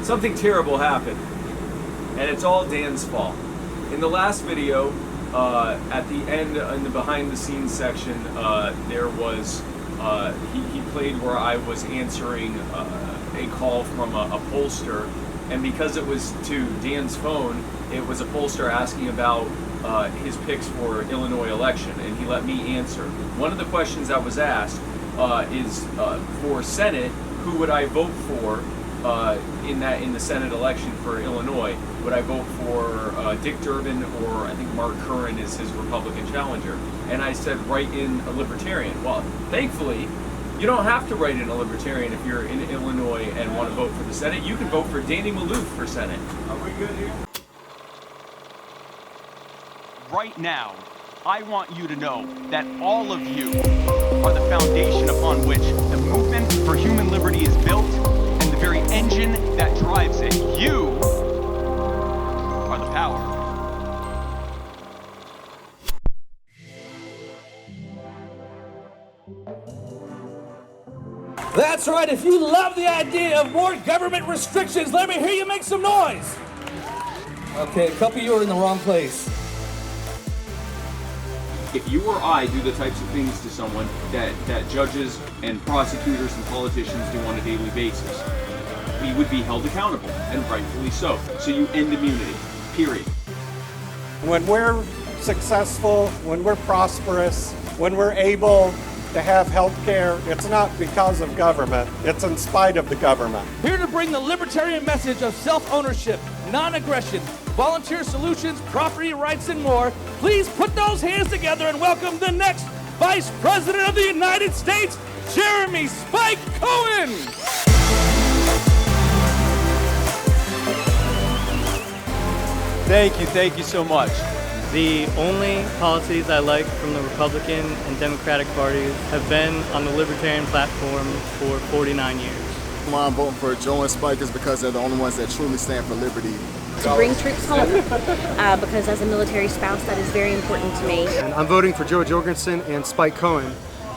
Something terrible happened, and it's all Dan's fault. In the last video, at the end, in the behind the scenes section, there was, he played where I was answering a call from a pollster, and because it was to Dan's phone, it was a pollster asking about his picks for Illinois election, and he let me answer. One of the questions that was asked is for Senate, who would I vote for in the Senate election for Illinois? Would I vote for Dick Durbin, or I think Mark Curran is his Republican challenger? And I said, write in a Libertarian. Well, thankfully, you don't have to write in a Libertarian if you're in Illinois and want to vote for the Senate. You can vote for Danny Maloof for Senate. Are we good here? Right now, I want you to know that all of you are the foundation upon which the movement for human liberty is built, and the very engine that drives it. You are the power. That's right. If you love the idea of more government restrictions, let me hear you make some noise. Okay, a couple of you are in the wrong place. If you or I do the types of things to someone that judges and prosecutors and politicians do on a daily basis, we would be held accountable, and rightfully so. So you end immunity, period. When we're successful, when we're prosperous, when we're able to have health care, it's not because of government, it's in spite of the government. Here to bring the libertarian message of self-ownership, non-aggression, volunteer solutions, property rights, and more, please put those hands together and welcome the next Vice President of the United States, Jeremy Spike Cohen! Thank you so much. The only policies I like from the Republican and Democratic parties have been on the Libertarian platform for 49 years. Why I'm voting for Joe and Spike is because they're the only ones that truly stand for liberty. To bring troops home, because as a military spouse, that is very important to me. And I'm voting for Joe Jorgensen and Spike Cohen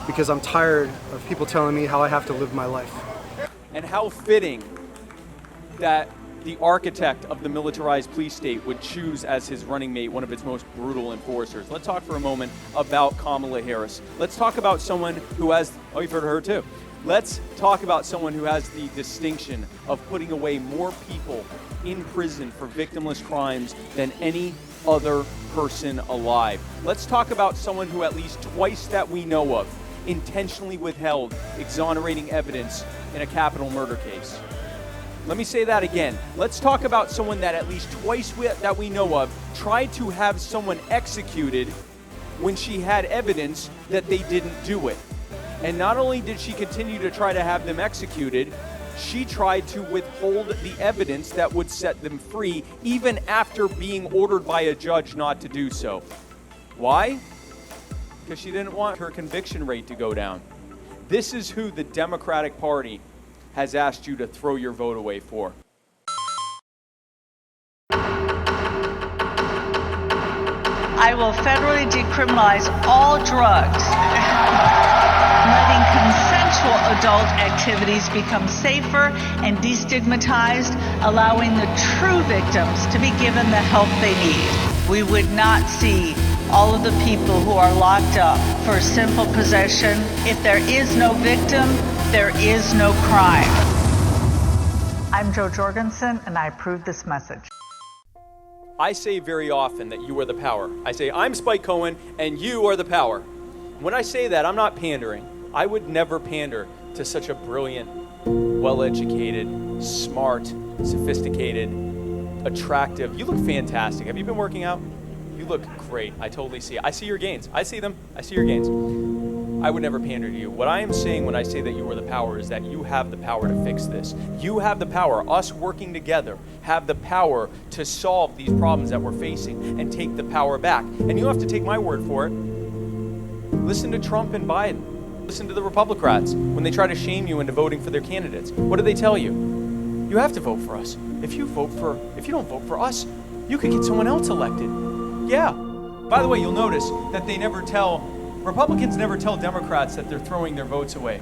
because I'm tired of people telling me how I have to live my life. And how fitting that the architect of the militarized police state would choose as his running mate one of its most brutal enforcers. Let's talk for a moment about Kamala Harris. Let's talk about someone who has, oh, you've heard of her too. Let's talk about someone who has the distinction of putting away more people in prison for victimless crimes than any other person alive. Let's talk about someone who at least twice that we know of intentionally withheld exonerating evidence in a capital murder case. Let me say that again. Let's talk about someone that at least twice that we know of tried to have someone executed when she had evidence that they didn't do it. And not only did she continue to try to have them executed, she tried to withhold the evidence that would set them free, even after being ordered by a judge not to do so. Why? Because she didn't want her conviction rate to go down. This is who the Democratic Party has asked you to throw your vote away for. I will federally decriminalize all drugs, letting consensual adult activities become safer and destigmatized, allowing the true victims to be given the help they need. We would not see all of the people who are locked up for simple possession. If there is no victim, there is no crime. I'm Joe Jorgensen, and I approve this message. I say very often that you are the power. I say, I'm Spike Cohen, and you are the power. When I say that, I'm not pandering. I would never pander to such a brilliant, well-educated, smart, sophisticated, attractive. You look fantastic. Have you been working out? You look great. I totally see it. I see your gains. I see them. I see your gains. I would never pander to you. What I am saying when I say that you are the power is that you have the power to fix this. You have the power. Us working together have the power to solve these problems that we're facing and take the power back. And you don't have to take my word for it. Listen to Trump and Biden. Listen to the Republicans when they try to shame you into voting for their candidates. What do they tell you? You have to vote for us. If you don't vote for us, you could get someone else elected. Yeah. By the way, you'll notice that Republicans never tell Democrats that they're throwing their votes away.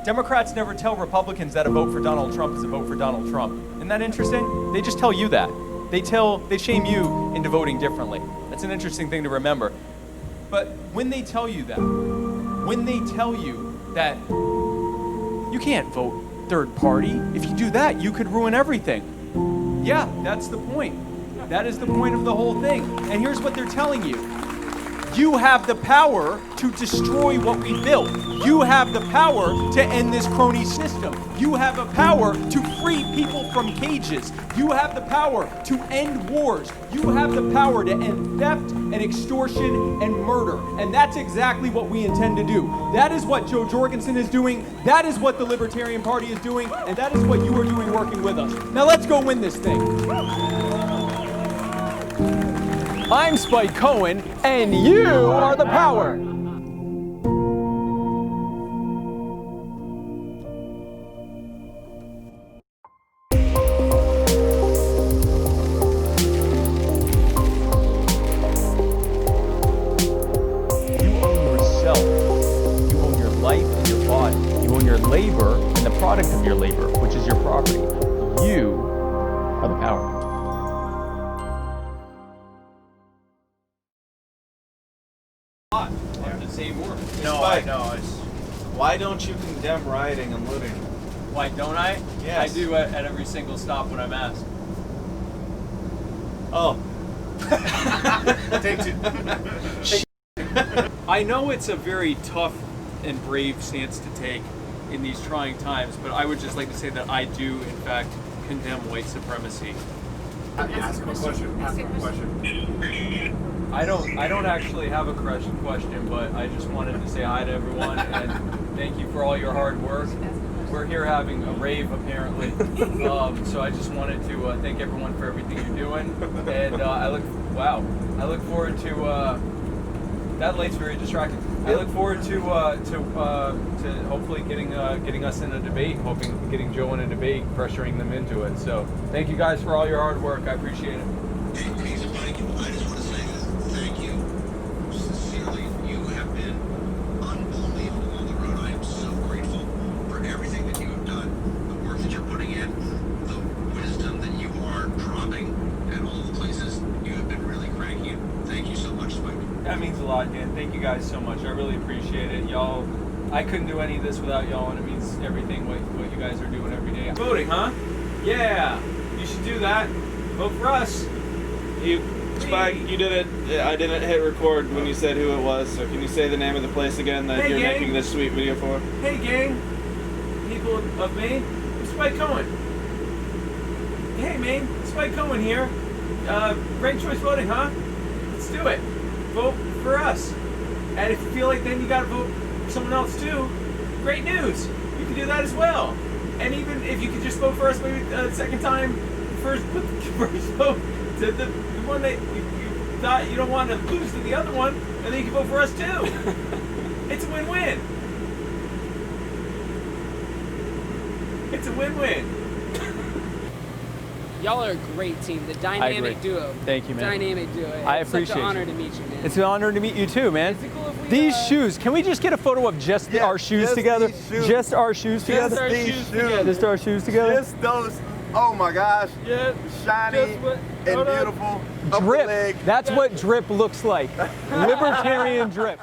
Democrats never tell Republicans that a vote for Donald Trump is a vote for Donald Trump. Isn't that interesting? They just tell you that. They shame you into voting differently. That's an interesting thing to remember. But when they tell you that, you can't vote third party, if you do that, you could ruin everything. Yeah, that's the point. That is the point of the whole thing. And here's what they're telling you. You have the power to destroy what we built. You have the power to end this crony system. You have the power to free people from cages. You have the power to end wars. You have the power to end theft and extortion and murder. And that's exactly what we intend to do. That is what Joe Jorgensen is doing. That is what the Libertarian Party is doing. And that is what you are doing working with us. Now let's go win this thing. I'm Spike Cohen, and you are the power. You own yourself. You own your life and your body. You own your labor and the product of your labor, which is your property. You are the power. No, I know. Why don't you condemn rioting and looting? Why don't I? Yes. I do at every single stop when I'm asked. Oh. Take two. I know it's a very tough and brave stance to take in these trying times, but I would just like to say that I do, in fact, condemn white supremacy. Ask him a question. Ask him a question. I don't actually have a question, but I just wanted to say hi to everyone and thank you for all your hard work. We're here having a rave apparently, so I just wanted to thank everyone for everything you're doing, and I look forward to. That light's very distracting. I look forward to hopefully getting us in a debate, getting Joe in a debate, pressuring them into it. So thank you guys for all your hard work. I appreciate it. Hey, Spike, I just want to say thank you. Sincerely, you have been unbelievable on the road. I am so grateful for everything that you have done, the work that you're putting in, the wisdom that you are dropping at all the places. You have been really cranky. Thank you so much, Spike. That means a lot, Dan. Thank you guys so much. I really appreciate it. Y'all, I couldn't do any of this without y'all, and it means everything what you guys are doing every day. Voting, huh? Yeah, you should do that. Vote for us. Spike, you did it. I didn't hit record when you said who it was, so can you say the name of the place again that you're making this sweet video for? Hey, gang. People of Maine. I'm Spike Cohen. Hey, Maine. Spike Cohen here. Ranked choice voting, huh? Let's do it. Vote for us. And if you feel like then you gotta vote for someone else too, great news. You can do that as well. And even if you could just vote for us maybe the second time, first vote to the one that you thought you don't want to lose to the other one, and then you can vote for us too. It's a win-win. It's a win-win. Y'all are a great team. The dynamic duo. Thank you, man. Dynamic duo. I It's appreciate such an honor you. to meet you, man. It's an honor to meet you too, man. Is it cool if we, These shoes, can we just get a photo of just our shoes together? Just our shoes together? Just our shoes together. Just our shoes together? Just those, oh my gosh, shiny and beautiful. Drip. That's what drip looks like. Libertarian drip.